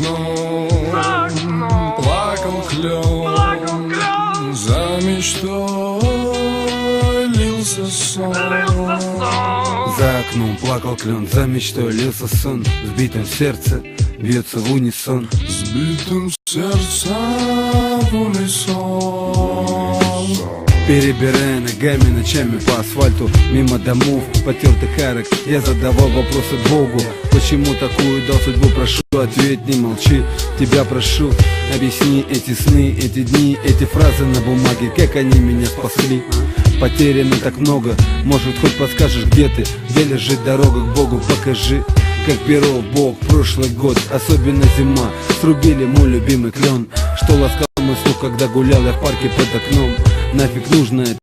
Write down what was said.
окном плакал клен, за мечтой лился сон. За окном плакал клен, за мечтой лился сон. В битом сердце бьется в унисон. С битым сердцем в унисон. Перебирая ногами ночами по асфальту, мимо домов, потертых арок, я задавал вопросы Богу. Почему такую дал судьбу, прошу, ответь, не молчи. Тебя прошу, объясни эти сны, эти дни, эти фразы на бумаге, как они меня спасли. Потеряно так много, может хоть подскажешь, где ты, где лежит дорога к Богу, покажи. Как перо Бог прошлый год, особенно зима, срубили мой любимый клен, что ласкал мой слух, когда гулял я в парке под окном. Нафиг нужно это